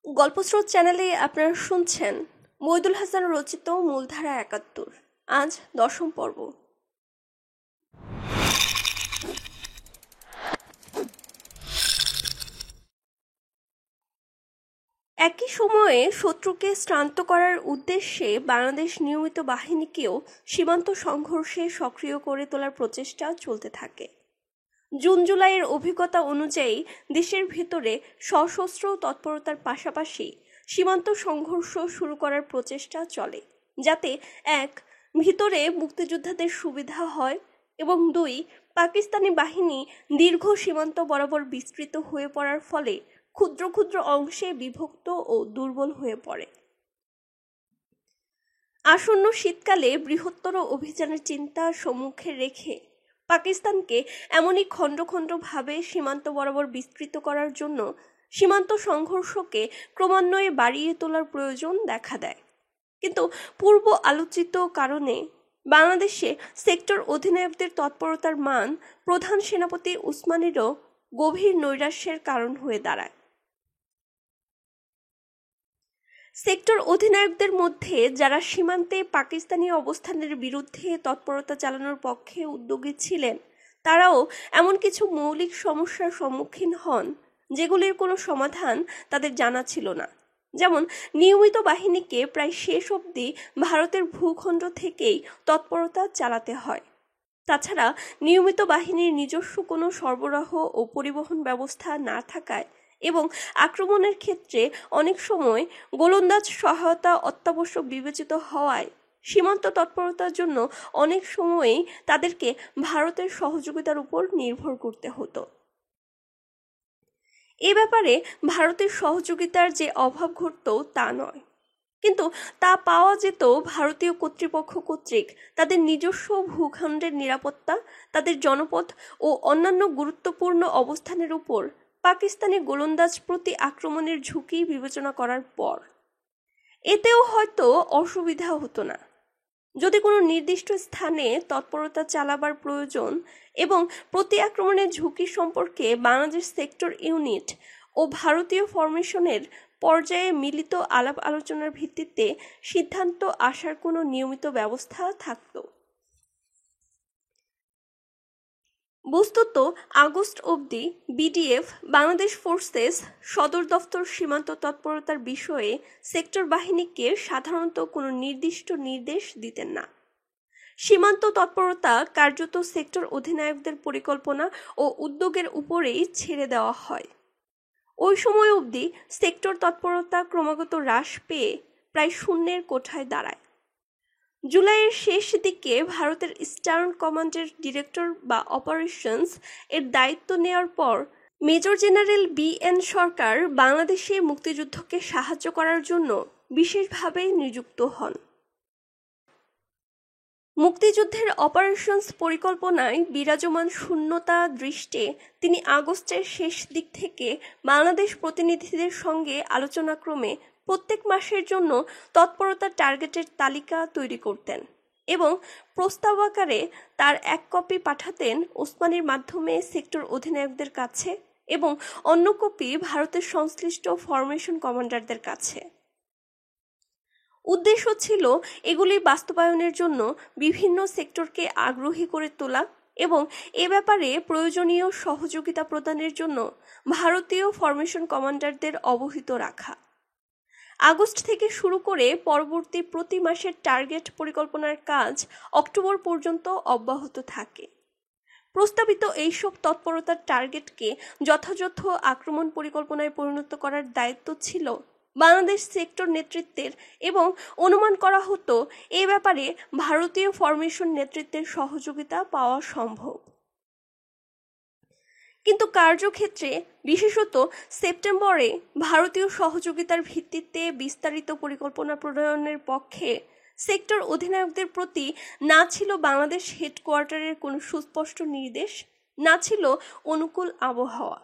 গল্পস্রোত চ্যানেলে আপনারা শুনছেন মইদুল হাসান রচিত মূলধারা ৭১। আজ ১০ম পর্ব। একই সময়ে শত্রুকে শ্রান্ত করার উদ্দেশ্যে বাংলাদেশ নিয়মিত বাহিনীকেও সীমান্ত সংঘর্ষে সক্রিয় করে তোলার প্রচেষ্টা চলতে থাকে। জুন জুলাইয়ের অভিজ্ঞতা অনুযায়ী দেশের ভেতরে সশস্ত্র তৎপরতার পাশাপাশি সীমান্ত সংঘর্ষ শুরু করার প্রচেষ্টা চলে, যাতে এক, ভিতরে মুক্তিযোদ্ধাদের সুবিধা হয় এবং দুই, পাকিস্তানি বাহিনী দীর্ঘ সীমান্ত বরাবর বিস্তৃত হয়ে পড়ার ফলে ক্ষুদ্র ক্ষুদ্র অংশে বিভক্ত ও দুর্বল হয়ে পড়ে। আসন্ন শীতকালে বৃহত্তর অভিযানের চিন্তা সম্মুখে রেখে পাকিস্তানকে এমনই খণ্ড খণ্ডভাবে সীমান্ত বরাবর বিস্তৃত করার জন্য সীমান্ত সংঘর্ষকে ক্রমান্বয়ে বাড়িয়ে তোলার প্রয়োজন দেখা দেয়। কিন্তু পূর্ব আলোচিত কারণে বাংলাদেশে সেক্টর অধিনায়কদের তৎপরতার মান প্রধান সেনাপতি উসমানীরও গভীর নৈরাশ্যের কারণ হয়ে দাঁড়ায়। সেক্টর অধিনায়কদের মধ্যে যারা সীমান্তে পাকিস্তানি অবস্থানের বিরুদ্ধে তৎপরতা চালানোর পক্ষে উদ্যোগী ছিলেন, তারাও এমন কিছু মৌলিক সমস্যার সম্মুখীন হন যেগুলির কোনো সমাধান তাদের জানা ছিল না। যেমন, নিয়মিত বাহিনীকে প্রায় শেষ অবধি ভারতের ভূখণ্ড থেকেই তৎপরতা চালাতে হয়। তাছাড়া নিয়মিত বাহিনীর নিজস্ব কোনো সরবরাহ ও পরিবহন ব্যবস্থা না থাকায় এবং আক্রমণের ক্ষেত্রে অনেক সময় গোলন্দাজ সহায়তা অত্যাবশ্যক বিবেচিত হওয়ায় সীমান্ত তৎপরতার জন্য অনেক সময়ই তাদেরকে ভারতের সহযোগিতার উপর নির্ভর করতে হতো। এ ব্যাপারে ভারতের সহযোগিতার যে অভাব ঘটত তা নয়, কিন্তু তা পাওয়া যেত ভারতীয় কর্তৃপক্ষ কর্তৃক তাদের নিজস্ব ভূখণ্ডের নিরাপত্তা, তাদের জনপদ ও অন্যান্য গুরুত্বপূর্ণ অবস্থানের উপর পাকিস্তানি গোলন্দাজ প্রতি আক্রমণের ঝুঁকি বিবেচনা করার পর। এতেও হয়তো অসুবিধা হতো না যদি কোনো নির্দিষ্ট স্থানে তৎপরতা চালাবার প্রয়োজন এবং প্রতি আক্রমণের ঝুঁকি সম্পর্কে বাংলাদেশ সেক্টর ইউনিট ও ভারতীয় ফরমেশনের পর্যায়ে মিলিত আলাপ আলোচনার ভিত্তিতে সিদ্ধান্ত আসার কোনো নিয়মিত ব্যবস্থা থাকত। বস্তুত আগস্ট অবধি বিডিএফ, বাংলাদেশ ফোর্সেস সদর দফতর সীমান্ত তৎপরতার বিষয়ে সেক্টর বাহিনীকে সাধারণত কোনো নির্দিষ্ট নির্দেশ দিতেন না। সীমান্ত তৎপরতা কার্যত সেক্টর অধিনায়কদের পরিকল্পনা ও উদ্যোগের উপরেই ছেড়ে দেওয়া হয়। ওই সময় অবধি সেক্টর তৎপরতা ক্রমাগত হ্রাস পেয়ে প্রায় শূন্যের কোঠায় দাঁড়ায়। জুলাইয়ের শেষ দিকে ভারতের ইস্টার্ন কমান্ডের ডিরেক্টর বা অপারেশনস এর দায়িত্ব নেওয়ার পর মেজর জেনারেল বি.এন. সরকার বাংলাদেশে মুক্তিযুদ্ধকে সাহায্য করার জন্য বিশেষভাবে নিযুক্ত হন। মুক্তিযুদ্ধের অপারেশনস পরিকল্পনায় বিরাজমান শূন্যতা দৃষ্টে তিনি আগস্টের শেষ দিক থেকে বাংলাদেশ প্রতিনিধিদের সঙ্গে আলোচনাক্রমে প্রত্যেক মাসের জন্য তৎপরতার টার্গেটের তালিকা তৈরি করতেন এবং প্রস্তাব আকারে তার এক কপি পাঠাতেন ওসমানীর মাধ্যমে সেক্টর অধিনায়কদের কাছে এবং অন্য কপি ভারতের সংশ্লিষ্ট ফরমেশন কমান্ডারদের কাছে। উদ্দেশ্য ছিল এগুলি বাস্তবায়নের জন্য বিভিন্ন সেক্টরকে আগ্রহী করে তোলা এবং এ ব্যাপারে প্রয়োজনীয় সহযোগিতা প্রদানের জন্য ভারতীয় ফরমেশন কমান্ডারদের অবহিত রাখা। আগস্ট থেকে শুরু করে পরবর্তী প্রতি মাসের টার্গেট পরিকল্পনার কাজ অক্টোবর পর্যন্ত অব্যাহত থাকে। প্রস্তাবিত এইসব তৎপরতার টার্গেটকে যথাযথ আক্রমণ পরিকল্পনায় পরিণত করার দায়িত্ব ছিল বাংলাদেশ সেক্টর নেতৃত্বের এবং অনুমান করা হতো এ ব্যাপারে ভারতীয় ফরমেশন নেতৃত্বের সহযোগিতা পাওয়া সম্ভব। কিন্তু কার্যক্ষেত্রে বিশেষত সেপ্টেম্বরে ভারতীয় সহযোগিতার ভিত্তিতে বিস্তারিত পরিকল্পনা প্রণয়নের পক্ষে সেক্টর অধিনায়কদের প্রতি না ছিল বাংলাদেশ হেডকোয়ার্টারের কোনো সুস্পষ্ট নির্দেশ, না ছিল অনুকূল আবহাওয়া।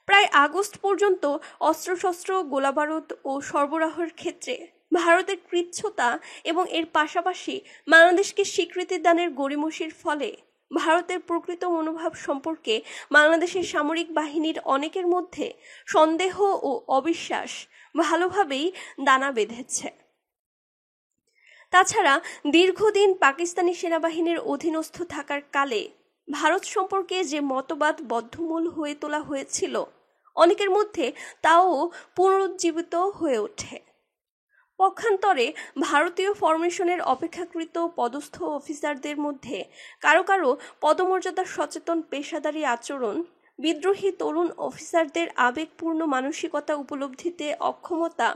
প্রায় আগস্ট পর্যন্ত অস্ত্রশস্ত্র, গোলাবারুদ ও সরবরাহের ক্ষেত্রে ভারতের কৃচ্ছতা এবং এর পাশাপাশি বাংলাদেশকে স্বীকৃতি দানের গড়িমসির ফলে ভারতের প্রকৃত মনোভাব সম্পর্কে বাংলাদেশের সামরিক বাহিনীর অনেকের মধ্যে সন্দেহ ও অবিশ্বাস ভালোভাবেই দানা বেঁধেছে। তাছাড়া দীর্ঘদিন পাকিস্তানি সেনাবাহিনীর অধীনস্থ থাকার কালে ভারত সম্পর্কে যে মতবাদ বদ্ধমূল হয়ে তোলা হয়েছিল, অনেকের মধ্যে তাও পুনরুজ্জীবিত হয়ে ওঠে। পক্ষান্তরে ভারতীয় ফরমেশনের অপেক্ষাকৃত পদস্থ অফিসারদের মধ্যে কারো কারো পদমর্যাদা সচেতন পেশাদারী আচরণ, বিদ্রোহী তরুণ অফিসারদের আবেগপূর্ণ মানসিকতা উপলব্ধিতে অক্ষমতা,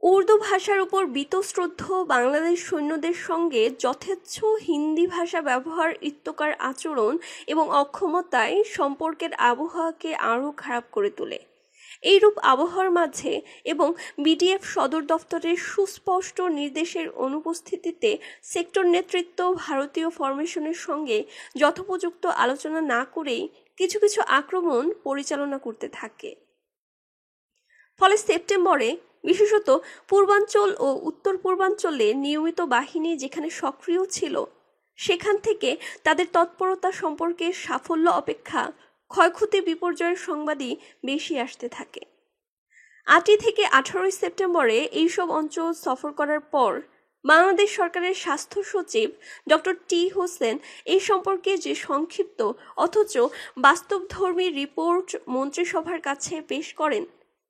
উর্দু ভাষার উপর বীতশ্রদ্ধ বাংলাদেশ সৈন্যদের সঙ্গে যথেচ্ছ হিন্দি ভাষা ব্যবহার ইত্যকার আচরণ এবং অক্ষমতায় সম্পর্কের আবহাওয়াকে আরও খারাপ করে তোলে। এইরূপ আবহাওয়ার মাঝে এবং বিডিএফ সদর দফতরের সুস্পষ্ট নির্দেশের অনুপস্থিতিতে সেক্টর নেতৃত্ব ভারতীয় ফরমেশনের সঙ্গে যথোপযুক্ত আলোচনা না করেই কিছু কিছু আক্রমণ পরিচালনা করতে থাকে। ফলে সেপ্টেম্বরে বিশেষত পূর্বাঞ্চল ও উত্তর পূর্বাঞ্চলে নিয়মিত বাহিনী যেখানে সক্রিয় ছিল, সেখান থেকে তাদের তৎপরতা সম্পর্কে সাফল্য অপেক্ষা ক্ষয়ক্ষতি বিপর্যয়ের সংবাদই বেশি আসতে থাকে। 8 থেকে 18 সেপ্টেম্বরে এইসব অঞ্চল সফর করার পর বাংলাদেশ সরকারের স্বাস্থ্য সচিব ডক্টর টি হোসেন এই সম্পর্কে যে সংক্ষিপ্ত অথচ বাস্তবধর্মী রিপোর্ট মন্ত্রিসভার কাছে পেশ করেন,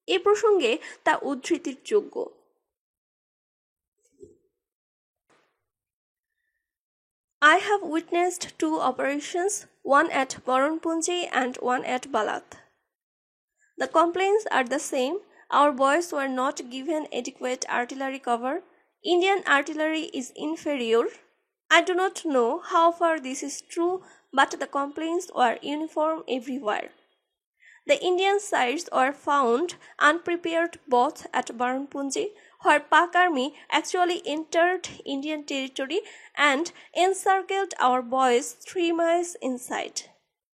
এ প্রসঙ্গে তা উদ্ধৃতির যোগ্য। I have witnessed 2 operations, one at Moronpunji and one at Balat. The complaints are the same. Our boys were not given adequate artillery cover. Indian artillery is inferior. I do not know how far this is true, but the complaints were uniform everywhere. The Indian sides were found unprepared both at Moronpunji, where Pak Army actually entered Indian territory and encircled our boys 3 miles inside,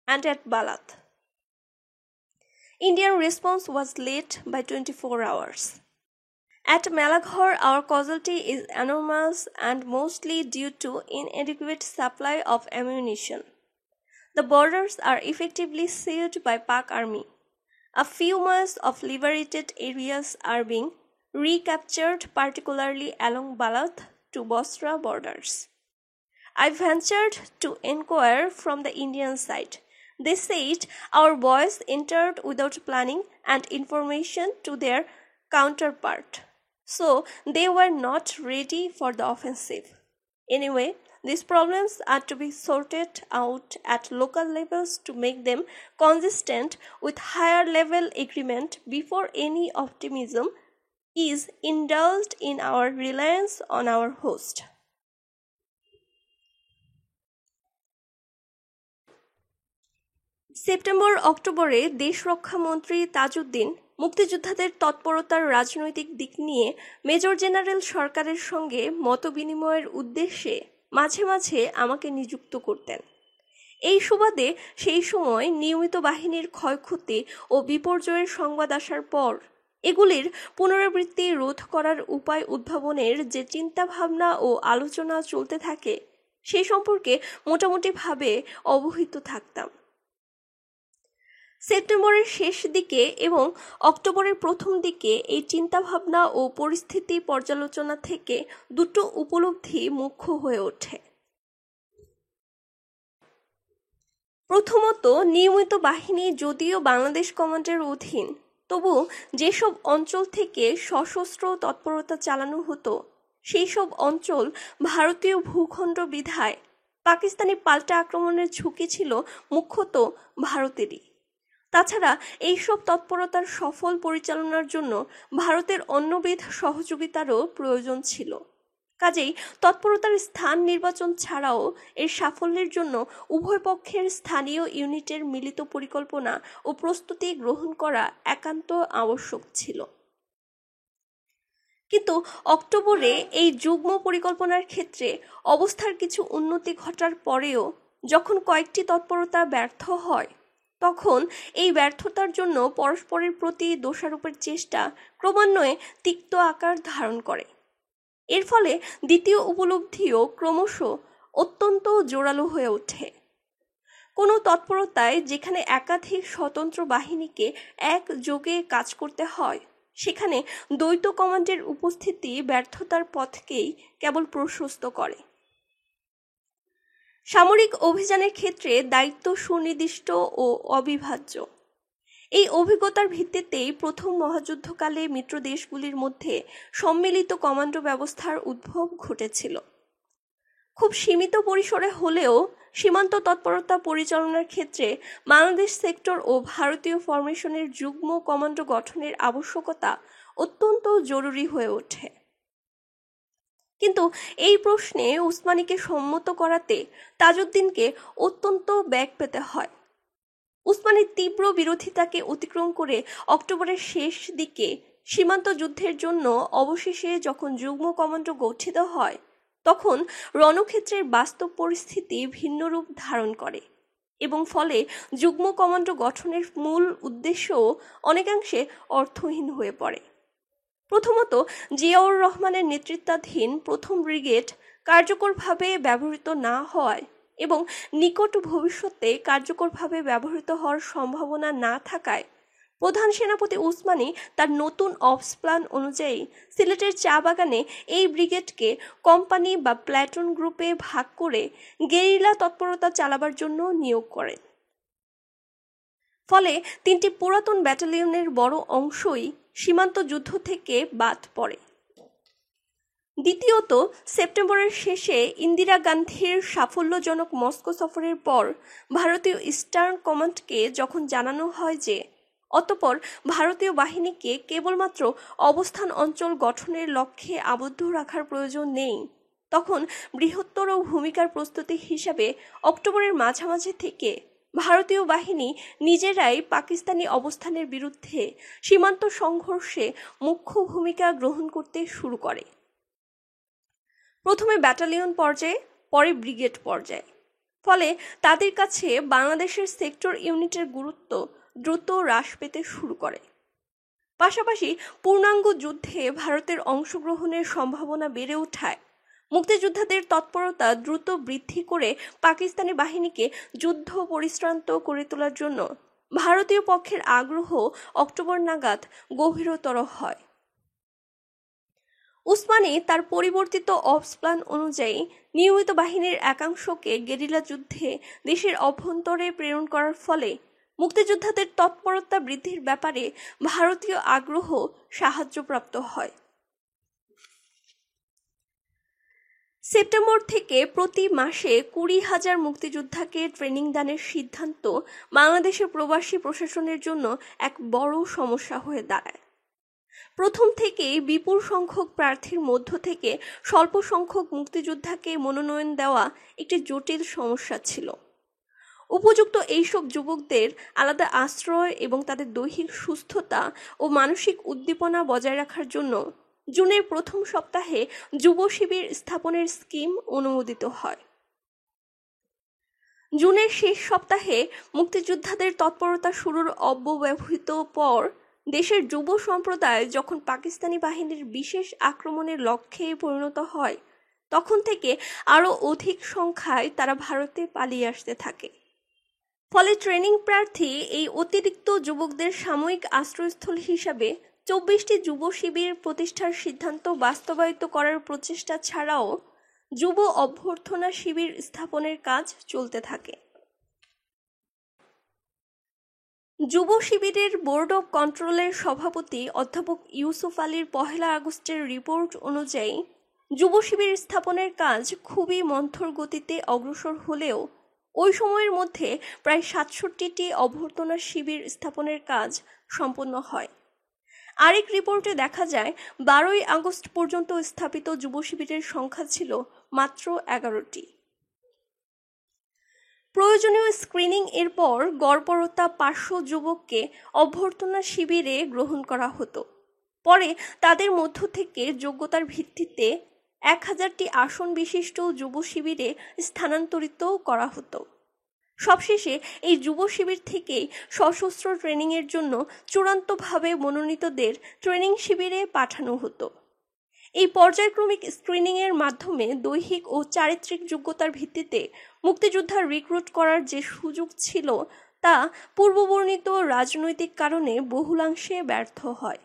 and at Balat. Indian response was late by 24 hours. At Malaghor, our casualty is enormous and mostly due to inadequate supply of ammunition. The borders are effectively sealed by Pak Army. A few miles of liberated areas are being recaptured, particularly along Balat to Bosra borders. I ventured to inquire from the Indian side. They said our boys entered without planning and information to their counterpart, so they were not ready for the offensive. Anyway, these problems are to be sorted out at local levels to make them consistent with higher level agreement before any optimism is indulged in our reliance on our host. সেপ্টেম্বর-অক্টোবরে দেশরক্ষা মন্ত্রী তাজউদ্দিন মুক্তিযোদ্ধাদের তৎপরতার রাজনৈতিক দিক নিয়ে major general সরকারের সঙ্গে মতবিনিময়ের উদ্দেশ্যে মাঝে মাঝে আমাকে নিযুক্ত করতেন। এই সুবাদে সেই সময় নিয়মিত বাহিনীর ক্ষয়ক্ষতি ও বিপর্যয়ের সংবাদ আসার পর এগুলির পুনরাবৃত্তি রোধ করার উপায় উদ্ভাবনের যে চিন্তাভাবনা ও আলোচনা চলতে থাকে, সেই সম্পর্কে মোটামুটিভাবে অবহিত থাকতাম। সেপ্টেম্বরের শেষ দিকে এবং অক্টোবরের প্রথম দিকে এই চিন্তাভাবনা ও পরিস্থিতি পর্যালোচনা থেকে দুটো উপলব্ধি মুখ্য হয়ে ওঠে। প্রথমত, নিয়মিত বাহিনী যদিও বাংলাদেশ কমান্ডের অধীন, তবু যেসব অঞ্চল থেকে সশস্ত্র তৎপরতা চালানো হতো সেই সব অঞ্চল ভারতীয় ভূখণ্ড বিধায় পাকিস্তানি পাল্টা আক্রমণের ঝুঁকি ছিল মুখ্যত ভারতেরই। তাছাড়া এইসব তৎপরতার সফল পরিচালনার জন্য ভারতের অন্যবিধ সহযোগিতারও প্রয়োজন ছিল। কাজেই তৎপরতার স্থান নির্বাচন ছাড়াও এর সাফল্যের জন্য উভয় পক্ষের স্থানীয় ইউনিটের মিলিত পরিকল্পনা ও প্রস্তুতি গ্রহণ করা একান্ত আবশ্যক ছিল। কিন্তু অক্টোবরে এই যুগ্ম পরিকল্পনার ক্ষেত্রে অবস্থার কিছু উন্নতি ঘটার পরেও যখন কয়েকটি তৎপরতা ব্যর্থ হয়, তখন এই ব্যর্থতার জন্য পরস্পরের প্রতি দোষারোপের চেষ্টা ক্রমান্বয়ে তিক্ত আকার ধারণ করে। এর ফলে দ্বিতীয় উপলব্ধিও ক্রমশ অত্যন্ত জোরালো হয়ে ওঠে। কোনো তৎপরতায় যেখানে একাধিক স্বতন্ত্র বাহিনীকে একযোগে কাজ করতে হয়, সেখানে দ্বৈত কমান্ডের উপস্থিতি ব্যর্থতার পথকেই কেবল প্রশস্ত করে। সামরিক অভিযানের ক্ষেত্রে দায়িত্ব সুনির্দিষ্ট ও অবিভাজ্য। এই অভিজ্ঞতার ভিত্তিতেই প্রথম মহাযুদ্ধকালে মিত্র দেশগুলির মধ্যে সম্মিলিত কমান্ডো ব্যবস্থার উদ্ভব ঘটেছিল। খুব সীমিত পরিসরে হলেও সীমান্ত তৎপরতা পরিচালনার ক্ষেত্রে বাংলাদেশ সেক্টর ও ভারতীয় ফরমেশনের যুগ্ম কমান্ডো গঠনের আবশ্যকতা অত্যন্ত জরুরি হয়ে ওঠে। কিন্তু এই প্রশ্নে উসমানীকে সম্মত করাতে তাজউদ্দিনকে অত্যন্ত বেগ পেতে হয়। উসমানীর তীব্র বিরোধিতাকে অতিক্রম করে অক্টোবরের শেষ দিকে সীমান্ত যুদ্ধের জন্য অবশেষে যখন যুগ্ম কমান্ডো গঠিত হয়, তখন রণক্ষেত্রের বাস্তব পরিস্থিতি ভিন্ন রূপ ধারণ করে এবং ফলে যুগ্ম কমান্ডো গঠনের মূল উদ্দেশ্যও অনেকাংশে অর্থহীন হয়ে পড়ে। প্রথমত, জিয়াউর রহমানের নেতৃত্বাধীন প্রথম ব্রিগেড কার্যকরভাবে ব্যবহৃত না হওয়ায় এবং নিকট ভবিষ্যতে কার্যকরভাবে ব্যবহৃত হওয়ার সম্ভাবনা না থাকায় প্রধান সেনাপতি উসমানী তার নতুন অপস প্ল্যান অনুযায়ী সিলেটের চা বাগানে এই ব্রিগেডকে কোম্পানি বা প্ল্যাটুন গ্রুপে ভাগ করে গেরিলা তৎপরতা চালাবার জন্য নিয়োগ করেন। ফলে তিনটি পুরাতন ব্যাটালিয়নের বড় অংশই সীমান্ত যুদ্ধ থেকে বাদ পড়ে। দ্বিতীয়ত, সেপ্টেম্বরের শেষে ইন্দিরা গান্ধীর সাফল্যজনক মস্কো সফরের পর ভারতীয় ইস্টার্ন কমান্ডকে যখন জানানো হয় যে অতঃপর ভারতীয় বাহিনীকে কেবলমাত্র অবস্থান অঞ্চল গঠনের লক্ষ্যে আবদ্ধ রাখার প্রয়োজন নেই, তখন বৃহত্তর ভূমিকার প্রস্তুতি হিসাবে অক্টোবরের মাঝামাঝি থেকে ভারতীয় বাহিনী নিজেরাই পাকিস্তানি অবস্থানের বিরুদ্ধে সীমান্ত সংঘর্ষে মুখ্য ভূমিকা গ্রহণ করতে শুরু করে। প্রথমে ব্যাটালিয়ন পর্যায়ে, পরে ব্রিগেড পর্যায়ে। ফলে তাদের কাছে বাংলাদেশের সেক্টর ইউনিটের গুরুত্ব দ্রুত হ্রাস পেতে শুরু করে। পাশাপাশি পূর্ণাঙ্গ যুদ্ধে ভারতের অংশগ্রহণের সম্ভাবনা বেড়ে ওঠায় মুক্তিযোদ্ধাদের তৎপরতা দ্রুত বৃদ্ধি করে পাকিস্তানি বাহিনীকে যুদ্ধ পরিশ্রান্ত করে তোলার জন্য ভারতীয় পক্ষের আগ্রহ অক্টোবর নাগাদ গভীরতর হয়। উসমানী তার পরিবর্তিত অপস প্ল্যান অনুযায়ী নিয়মিত বাহিনীর একাংশকে গেরিলা যুদ্ধে দেশের অভ্যন্তরে প্রেরণ করার ফলে মুক্তিযোদ্ধাদের তৎপরতা বৃদ্ধির ব্যাপারে ভারতীয় আগ্রহ সাহায্যপ্রাপ্ত হয়। সেপ্টেম্বর থেকে প্রতি মাসে 20,000 মুক্তিযোদ্ধাকে ট্রেনিং দানের সিদ্ধান্ত বাংলাদেশের প্রবাসী প্রশাসনের জন্য এক বড় সমস্যা হয়ে দাঁড়ায়। প্রথম থেকেই বিপুল সংখ্যক প্রার্থীর মধ্য থেকে স্বল্প সংখ্যক মুক্তিযোদ্ধাকে মনোনয়ন দেওয়া একটি জটিল সমস্যা ছিল। উপযুক্ত এইসব যুবকদের আলাদা আশ্রয় এবং তাদের দৈহিক সুস্থতা ও মানসিক উদ্দীপনা বজায় রাখার জন্য জুনের প্রথম সপ্তাহে যুব শিবির স্থাপনের স্কিম অনুমোদিত হয়। জুনের শেষ সপ্তাহে মুক্তিযোদ্ধাদের তৎপরতা শুরুর অব্যবহিত পর দেশের যুব সম্প্রদায় যখন পাকিস্তানি বাহিনীর বিশেষ আক্রমণের লক্ষ্যে পরিণত হয়, তখন থেকে আরও অধিক সংখ্যায় তারা ভারতে পালিয়ে আসতে থাকে। ফলে ট্রেনিং প্রার্থী এই অতিরিক্ত যুবকদের সাময়িক আশ্রয়স্থল হিসাবে 24টি যুব শিবির প্রতিষ্ঠার সিদ্ধান্ত বাস্তবায়িত করার প্রচেষ্টা ছাড়াও যুব অভ্যর্থনা শিবির স্থাপনের কাজ চলতে থাকে। যুব শিবিরের বোর্ড অব কন্ট্রোলের সভাপতি অধ্যাপক ইউসুফ আলীর 1 আগস্টের রিপোর্ট অনুযায়ী যুব শিবির স্থাপনের কাজ খুবই মন্থর গতিতে অগ্রসর হলেও ওই সময়ের মধ্যে প্রায় 67টি অভ্যর্থনা শিবির স্থাপনের কাজ সম্পন্ন হয়। আরেক রিপোর্টে দেখা যায় 12 আগস্ট পর্যন্ত স্থাপিত যুব শিবিরের সংখ্যা ছিল মাত্র 11টি। প্রয়োজনীয় স্ক্রিনিং এর পর গড়পড়তা 500 যুবককে অভ্যর্থনা শিবিরে গ্রহণ করা হতো। পরে তাদের মধ্য থেকে যোগ্যতার ভিত্তিতে 1000টি আসন বিশিষ্ট যুব শিবিরে স্থানান্তরিত করা হতো। সবশেষে এই যুব শিবির থেকেই সশস্ত্র ট্রেনিংয়ের জন্য চূড়ান্তভাবে মনোনীতদের ট্রেনিং শিবিরে পাঠানো হতো। এই পর্যায়ক্রমিক স্ক্রিনিংয়ের মাধ্যমে দৈহিক ও চারিত্রিক যোগ্যতার ভিত্তিতে মুক্তিযোদ্ধা রিক্রুট করার যে সুযোগ ছিল তা পূর্ববর্ণিত রাজনৈতিক কারণে বহুলাংশে ব্যর্থ হয়।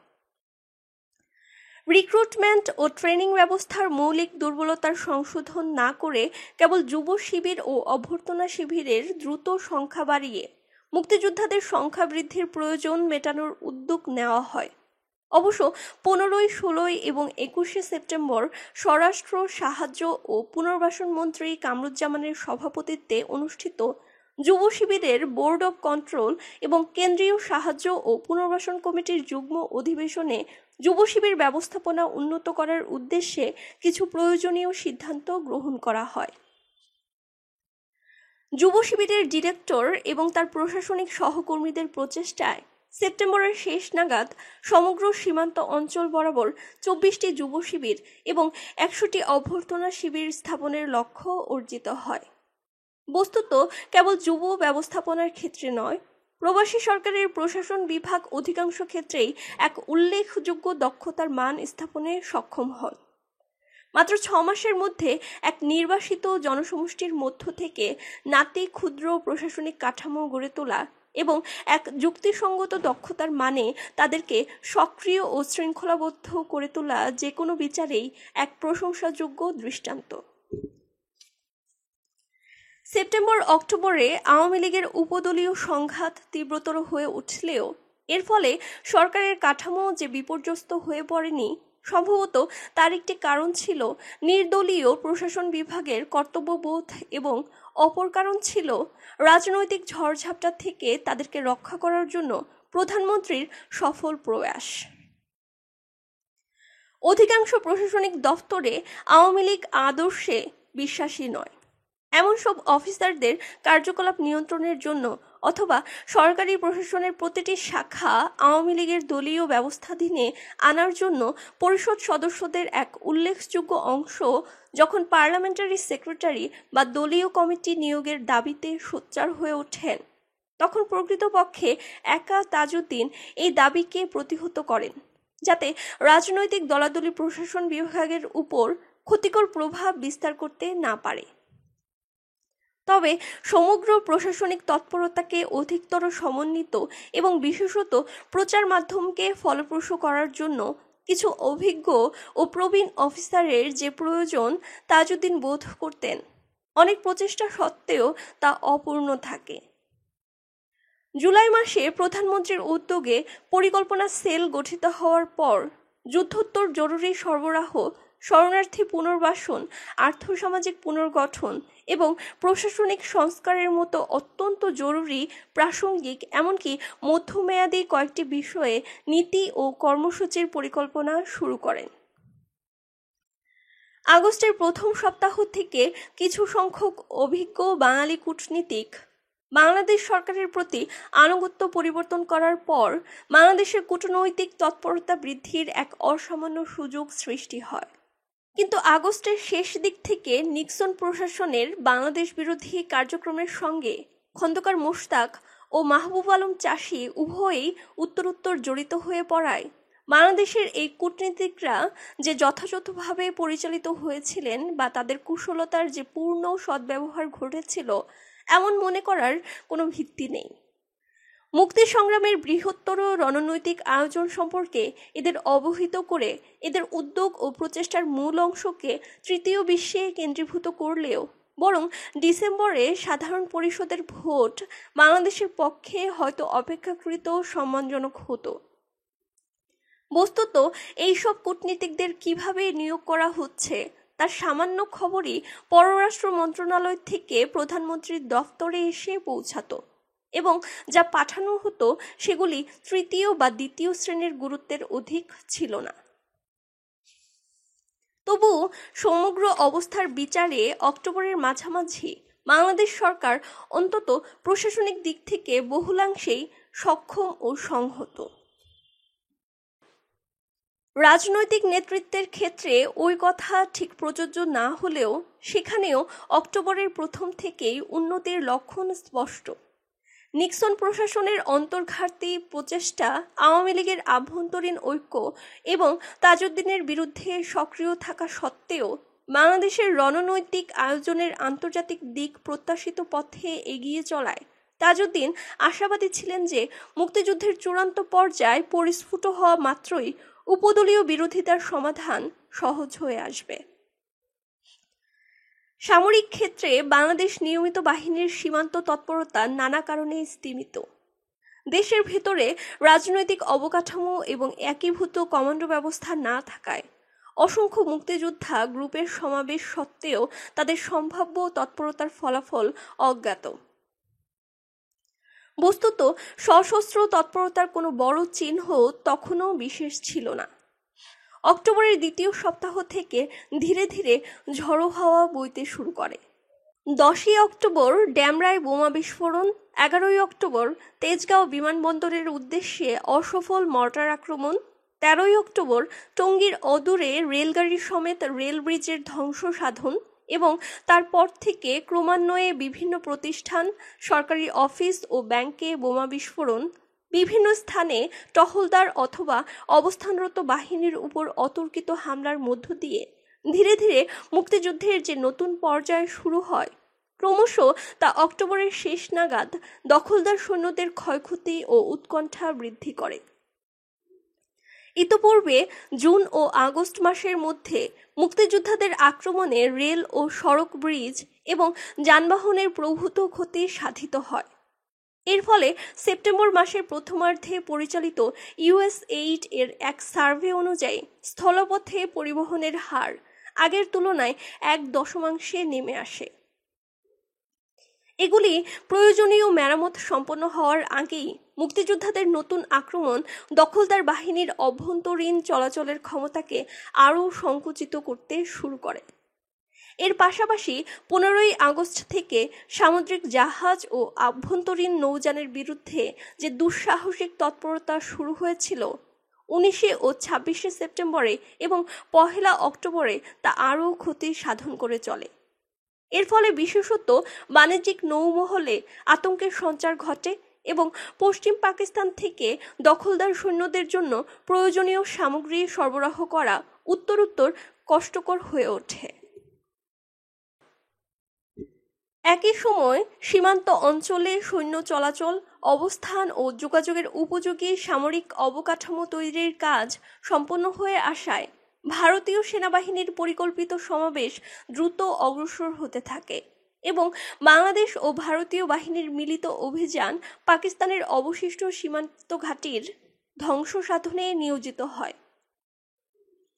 রিক্রুটমেন্ট ও ট্রেনিং ব্যবস্থার মৌলিক দুর্বলতার সংশোধন না করে কেবল যুব শিবির ও অভ্যর্থনা শিবিরের দ্রুত সংখ্যা বাড়িয়ে মুক্তিযোদ্ধাদের সংখ্যা বৃদ্ধির প্রয়োজন মেটানোর উদ্যোগ নেওয়া হয়। অবশ্য 15, 16 এবং 21শে সেপ্টেম্বর স্বরাষ্ট্র, সাহায্য ও পুনর্বাসন মন্ত্রী কামরুজ্জামানের সভাপতিত্বে অনুষ্ঠিত যুব শিবিরের বোর্ড অব কন্ট্রোল এবং কেন্দ্রীয় সাহায্য ও পুনর্বাসন কমিটির যুগ্ম অধিবেশনে যুব শিবির ব্যবস্থাপনা উন্নত করার উদ্দেশ্যে কিছু প্রয়োজনীয় সিদ্ধান্ত গ্রহণ করা হয়। যুব শিবিরের ডিরেক্টর এবং তার প্রশাসনিক সহকর্মীদের প্রচেষ্টায় সেপ্টেম্বরের শেষ নাগাদ সমগ্র সীমান্ত অঞ্চল বরাবর 24টি যুব শিবির এবং 100টি অভ্যর্থনা শিবির স্থাপনের লক্ষ্য অর্জিত হয়। বস্তুত কেবল যুব ব্যবস্থাপনার ক্ষেত্রে নয়, প্রবাসী সরকারের প্রশাসন বিভাগ অধিকাংশ ক্ষেত্রেই এক উল্লেখযোগ্য দক্ষতার মান স্থাপনে সক্ষম হন। মাত্র 6 মাসের মধ্যে এক নির্বাসিত জনসমষ্টির মধ্য থেকে নাতি ক্ষুদ্র প্রশাসনিক কাঠামো গড়ে তোলা এবং এক যুক্তিসঙ্গত দক্ষতার মানে তাদেরকে সক্রিয় ও শৃঙ্খলাবদ্ধ করে তোলা যে কোনো বিচারেই এক প্রশংসাযোগ্য দৃষ্টান্ত। সেপ্টেম্বর অক্টোবরে আওয়ামী লীগের উপদলীয় সংঘাত তীব্রতর হয়ে উঠলেও এর ফলে সরকারের কাঠামো যে বিপর্যস্ত হয়ে পড়েনি, সম্ভবত তার একটি কারণ ছিল নির্দলীয় প্রশাসন বিভাগের কর্তব্যবোধ এবং অপর কারণ ছিল রাজনৈতিক ঝড়ঝাপটা থেকে তাদেরকে রক্ষা করার জন্য প্রধানমন্ত্রীর সফল প্রয়াস। অধিকাংশ প্রশাসনিক দফতরে আওয়ামী লীগ আদর্শে বিশ্বাসী নয়। এমন সব অফিসারদের কার্যকলাপ নিয়ন্ত্রণের জন্য অথবা সরকারি প্রশাসনের প্রতিটি শাখা আওয়ামী লীগের দলীয় ব্যবস্থাধীনে আনার জন্য পরিষদ সদস্যদের এক উল্লেখযোগ্য অংশ যখন পার্লামেন্টারি সেক্রেটারি বা দলীয় কমিটি নিয়োগের দাবিতে সোচ্চার হয়ে ওঠেন, তখন প্রকৃতপক্ষে একা তাজউদ্দিন এই দাবিকে প্রতিহত করেন, যাতে রাজনৈতিক দলাদলি প্রশাসন বিভাগের উপর ক্ষতিকর প্রভাব বিস্তার করতে না পারে। তবে সমগ্র প্রশাসনিক তৎপরতাকে অধিকতর সমন্বিত এবং বিশেষত প্রচার মাধ্যমকে ফলপ্রসূ করার জন্য কিছু অভিজ্ঞ ও প্রবীণ অফিসারের যে প্রয়োজন তাজউদ্দিন বোধ করতেন, অনেক প্রচেষ্টা সত্ত্বেও তা অপূর্ণ থাকে। জুলাই মাসে প্রধানমন্ত্রীর উদ্যোগে পরিকল্পনা সেল গঠিত হওয়ার পর যুদ্ধোত্তর জরুরি সরবরাহ, শরণার্থী পুনর্বাসন, আর্থসামাজিক পুনর্গঠন এবং প্রশাসনিক সংস্কারের মতো অত্যন্ত জরুরি, প্রাসঙ্গিক, এমনকি মধ্যমেয়াদী কয়েকটি বিষয়ে নীতি ও কর্মসূচির পরিকল্পনা শুরু করেন। আগস্টের প্রথম সপ্তাহ থেকে কিছু সংখ্যক অভিজ্ঞ বাঙালি কূটনীতিক বাংলাদেশ সরকারের প্রতি আনুগত্য পরিবর্তন করার পর বাংলাদেশের কূটনৈতিক তৎপরতা বৃদ্ধির এক অসামান্য সুযোগ সৃষ্টি হয়। কিন্তু আগস্টের শেষ দিক থেকে নিক্সন প্রশাসনের বাংলাদেশ বিরোধী কার্যক্রমের সঙ্গে খন্দকার মোশতাক ও মাহবুব আলম চাষী উভয়েই উত্তরোত্তর জড়িত হয়ে পড়ায় বাংলাদেশের এই কূটনীতিকরা যে যথাযথভাবে পরিচালিত হয়েছিলেন বা তাদের কুশলতার যে পূর্ণ সদ্ব্যবহার ঘটেছিল এমন মনে করার কোনো ভিত্তি নেই। মুক্তি সংগ্রামের বৃহত্তর রণনৈতিক আয়োজন সম্পর্কে এদের অবহিত করে এদের উদ্যোগ ও প্রচেষ্টার মূল অংশকে তৃতীয় বিশ্বে কেন্দ্রীভূত করলেও বরং ডিসেম্বরে সাধারণ পরিষদের ভোট বাংলাদেশের পক্ষে হয়তো অপেক্ষাকৃত সম্মানজনক হতো। বস্তুত এইসব কূটনীতিকদের কিভাবে নিয়োগ করা হচ্ছে তার সামান্য খবরই পররাষ্ট্র মন্ত্রণালয় থেকে প্রধানমন্ত্রীর দফতরে এসে পৌঁছাতো এবং যা পাঠানো হতো সেগুলি তৃতীয় বা দ্বিতীয় শ্রেণীর গুরুত্বের অধিক ছিল না। তবু সমগ্র অবস্থার বিচারে অক্টোবরের মাঝামাঝি বাংলাদেশ সরকার অন্তত প্রশাসনিক দিক থেকে বহুলাংশেই সক্ষম ও সংহত। রাজনৈতিক নেতৃত্বের ক্ষেত্রে ওই কথা ঠিক প্রযোজ্য না হলেও সেখানেও অক্টোবরের প্রথম থেকেই উন্নতির লক্ষণ স্পষ্ট। নিক্সন প্রশাসনের অন্তর্ঘাতী প্রচেষ্টা, আওয়ামী লীগের আভ্যন্তরীণ ঐক্য এবং তাজউদ্দিনের বিরুদ্ধে সক্রিয় থাকা সত্ত্বেও বাংলাদেশের রণনৈতিক আয়োজনের আন্তর্জাতিক দিক প্রত্যাশিত পথে এগিয়ে চলায় তাজউদ্দিন আশাবাদী ছিলেন যে মুক্তিযুদ্ধের চূড়ান্ত পর্যায়ে পরিস্ফুট হওয়া মাত্রই উপদলীয় বিরোধিতার সমাধান সহজ হয়ে আসবে। সামরিক ক্ষেত্রে বাংলাদেশ নিয়মিত বাহিনীর সীমান্ত তৎপরতা নানা কারণে স্তিমিত। দেশের ভেতরে রাজনৈতিক অবকাঠামো এবং একীভূত কমান্ডো ব্যবস্থা না থাকায় অসংখ্য মুক্তিযোদ্ধা গ্রুপের সমাবেশ সত্ত্বেও তাদের সম্ভাব্য তৎপরতার ফলাফল অজ্ঞাত। বস্তুত সশস্ত্র তৎপরতার কোনো বড় চিহ্ন তখনও বিশেষ ছিল না। অক্টোবরের দ্বিতীয় সপ্তাহ থেকে ধীরে ধীরে ঝড়ো হাওয়া বইতে শুরু করে। 10ই অক্টোবর ড্যামরায় বোমা বিস্ফোরণ, 11ই অক্টোবর তেজগাঁও বিমানবন্দরের উদ্দেশ্যে অসফল মর্টার আক্রমণ, 13ই অক্টোবর টঙ্গীর অদূরে রেলগাড়ি সমেত রেল ব্রিজের ধ্বংস সাধন এবং তারপর থেকে ক্রমান্বয়ে বিভিন্ন প্রতিষ্ঠান, সরকারি অফিস ও ব্যাংকে বোমা বিস্ফোরণ, বিভিন্ন স্থানে টহলদার অথবা অবস্থানরত বাহিনীর উপর অতর্কিত হামলার মধ্য দিয়ে ধীরে ধীরে মুক্তিযুদ্ধের যে নতুন পর্যায় শুরু হয়, ক্রমশ তা অক্টোবরের শেষ নাগাদ দখলদার সৈন্যদের ক্ষয়ক্ষতি ও উৎকণ্ঠা বৃদ্ধি করে। ইতোপূর্বে জুন ও আগস্ট মাসের মধ্যে মুক্তিযোদ্ধাদের আক্রমণে রেল ও সড়ক ব্রিজ এবং যানবাহনের প্রভূত ক্ষতি সাধিত হয়। এর ফলে সেপ্টেম্বর মাসের প্রথমার্ধে পরিচালিত US-8 এর এক সার্ভে অনুযায়ী স্থলপথে পরিবহনের হার আগের তুলনায় 1 নেমে আসে। এগুলি প্রয়োজনীয় মেরামত সম্পন্ন হওয়ার আগেই মুক্তিযোদ্ধাদের নতুন আক্রমণ দখলদার বাহিনীর অভ্যন্তরীণ চলাচলের ক্ষমতাকে আরও সংকুচিত করতে শুরু করে। এর পাশাপাশি 15ই আগস্ট থেকে সামুদ্রিক জাহাজ ও আভ্যন্তরীণ নৌযানের বিরুদ্ধে যে দুঃসাহসিক তৎপরতা শুরু হয়েছিল, 19 ও 26 সেপ্টেম্বরে এবং 1 অক্টোবরে তা আরও ক্ষতি সাধন করে চলে। এর ফলে বিশেষত বাণিজ্যিক নৌমহলে আতঙ্কের সঞ্চার ঘটে এবং পশ্চিম পাকিস্তান থেকে দখলদার সৈন্যদের জন্য প্রয়োজনীয় সামগ্রী সরবরাহ করা উত্তরোত্তর কষ্টকর হয়ে ওঠে। একই সময় সীমান্ত অঞ্চলে সৈন্য চলাচল, অবস্থান ও যোগাযোগের উপযোগী সামরিক অবকাঠামো তৈরির কাজ সম্পন্ন হয়ে আসায় ভারতীয় সেনাবাহিনীর পরিকল্পিত সমাবেশ দ্রুত অগ্রসর হতে থাকে এবং বাংলাদেশ ও ভারতীয় বাহিনীর মিলিত অভিযান পাকিস্তানের অবশিষ্ট সীমান্ত ঘাঁটির ধ্বংস সাধনে নিয়োজিত হয়।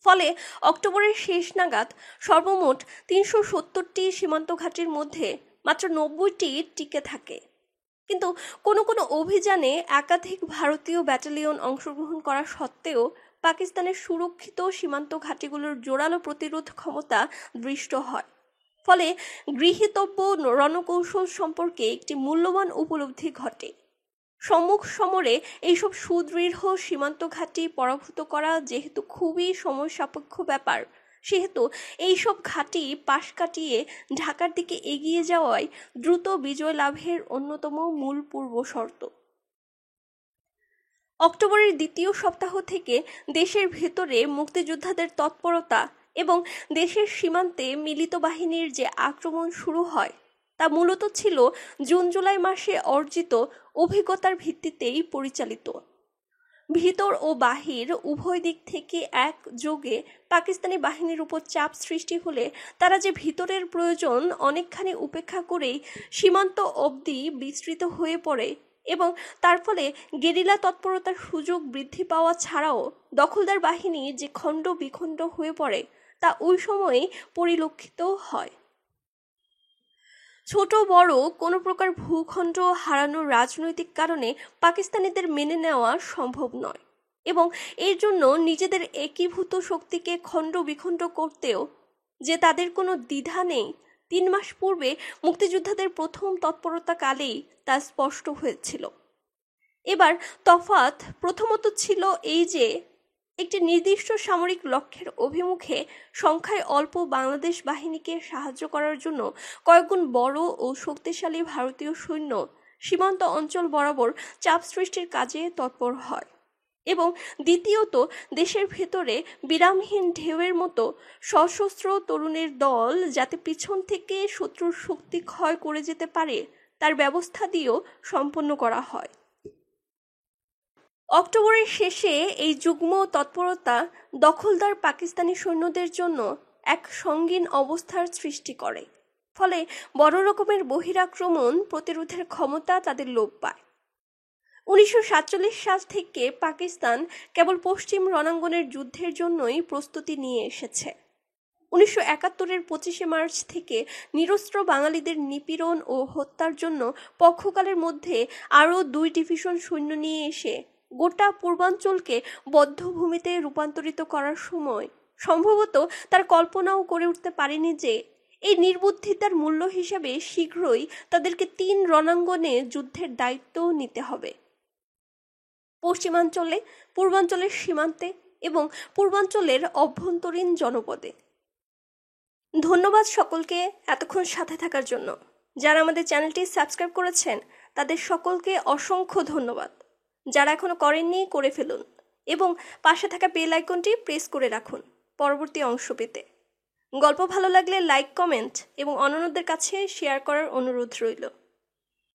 ফলে অক্টোবরের শেষ নাগাদ সর্বমোট 370টি সীমান্ত ঘাঁটির মধ্যে মাত্র 90টি টিকে থাকে। কিন্তু কোনো কোনো অভিযানে একাধিক ভারতীয় ব্যাটালিয়ন অংশগ্রহণ করা সত্ত্বেও পাকিস্তানের সুরক্ষিত সীমান্ত ঘাঁটিগুলোর জোরালো প্রতিরোধ ক্ষমতা দৃষ্ট হয়। ফলে গৃহীতব্য রণকৌশল সম্পর্কে একটি মূল্যবান উপলব্ধি ঘটে। সম্মুখ সমরে এইসব সুদৃঢ় সীমান্ত ঘাঁটি পরাভূত করা যেহেতু খুবই সময় সাপেক্ষ ব্যাপার, সেহেতু এইসব ঘাঁটি পাশ কাটিয়ে ঢাকার দিকে এগিয়ে যাওয়াই দ্রুত বিজয় লাভের অন্যতম মূল পূর্ব শর্ত। অক্টোবরের দ্বিতীয় সপ্তাহ থেকে দেশের ভেতরে মুক্তিযোদ্ধাদের তৎপরতা এবং দেশের সীমান্তে মিলিত বাহিনীর যে আক্রমণ শুরু হয়, তা মূলত ছিল জুন জুলাই মাসে অর্জিত অভিজ্ঞতার ভিত্তিতেই পরিচালিত। ভিতর ও বাহির উভয় দিক থেকে একযোগে পাকিস্তানি বাহিনীর উপর চাপ সৃষ্টি হলে তারা যে ভিতরের প্রয়োজন অনেকখানি উপেক্ষা করেই সীমান্ত অবধি বিস্তৃত হয়ে পড়ে এবং তার ফলে গেরিলা তৎপরতার সুযোগ বৃদ্ধি পাওয়া ছাড়াও দখলদার বাহিনী যে খণ্ড বিখণ্ড হয়ে পড়ে, তা ওই সময়েই পরিলক্ষিত হয়। ছোট বড় কোনো প্রকার ভূখণ্ড হারানোর রাজনৈতিক কারণে পাকিস্তানিদের মেনে নেওয়া সম্ভব নয় এবং এর জন্য নিজেদের একীভূত শক্তিকে খণ্ড বিখণ্ড করতেও যে তাদের কোনো দ্বিধা নেই, 3 মাস পূর্বে মুক্তিযোদ্ধাদের প্রথম তৎপরতা কালেই তা স্পষ্ট হয়েছিল। এবার তফাৎ প্রথমত ছিল এই যে একটি নির্দিষ্ট সামরিক লক্ষ্যের অভিমুখে সংখ্যায় অল্প বাংলাদেশ বাহিনীকে সাহায্য করার জন্য কয়েকগুণ বড় ও শক্তিশালী ভারতীয় সৈন্য সীমান্ত অঞ্চল বরাবর চাপ সৃষ্টির কাজে তৎপর হয় এবং দ্বিতীয়ত দেশের ভেতরে বিরামহীন ঢেউয়ের মতো সশস্ত্র তরুণের দল যাতে পিছন থেকে শত্রুর শক্তি ক্ষয় করে যেতে পারে তার ব্যবস্থা দিয়েও সম্পন্ন করা হয়। অক্টোবরের শেষে এই যুগ্ম তৎপরতা দখলদার পাকিস্তানি সৈন্যদের জন্য এক সঙ্গীন অবস্থার সৃষ্টি করে, ফলে বড় রকমের বহিরাক্রমণ প্রতিরোধের ক্ষমতা তাদের লোপ পায়। 1947 সাল থেকে পাকিস্তান কেবল পশ্চিম রণাঙ্গনের যুদ্ধের জন্যই প্রস্তুতি নিয়ে এসেছে। 1971-এর 25শে মার্চ থেকে নিরস্ত্র বাঙালিদের নিপীড়ন ও হত্যার জন্য পক্ষকালের মধ্যে আরও 2 ডিভিশন সৈন্য নিয়ে এসে গোটা পূর্বাঞ্চলকে বদ্ধভূমিতে রূপান্তরিত করার সময় সম্ভবত তার কল্পনাও করে উঠতে পারেনি যে এই নির্বুদ্ধিতার মূল্য হিসাবে শীঘ্রই তাদেরকে 3 রণাঙ্গনে যুদ্ধের দায়িত্বও নিতে হবে। পশ্চিমাঞ্চলে, পূর্বাঞ্চলের সীমান্তে এবং পূর্বাঞ্চলের অভ্যন্তরীণ জনপদে। ধন্যবাদ সকলকে এতক্ষণ সাথে থাকার জন্য। যারা আমাদের চ্যানেলটি সাবস্ক্রাইব করেছেন তাদের সকলকে অসংখ্য ধন্যবাদ। যারা এখনো করেননি করে ফেলুন এবং পাশে থাকা বেল আইকনটি প্রেস করে রাখুন পরবর্তী অংশ পেতে। গল্প ভালো লাগলে লাইক, কমেন্ট এবং অন্যদের কাছে শেয়ার করার অনুরোধ রইল।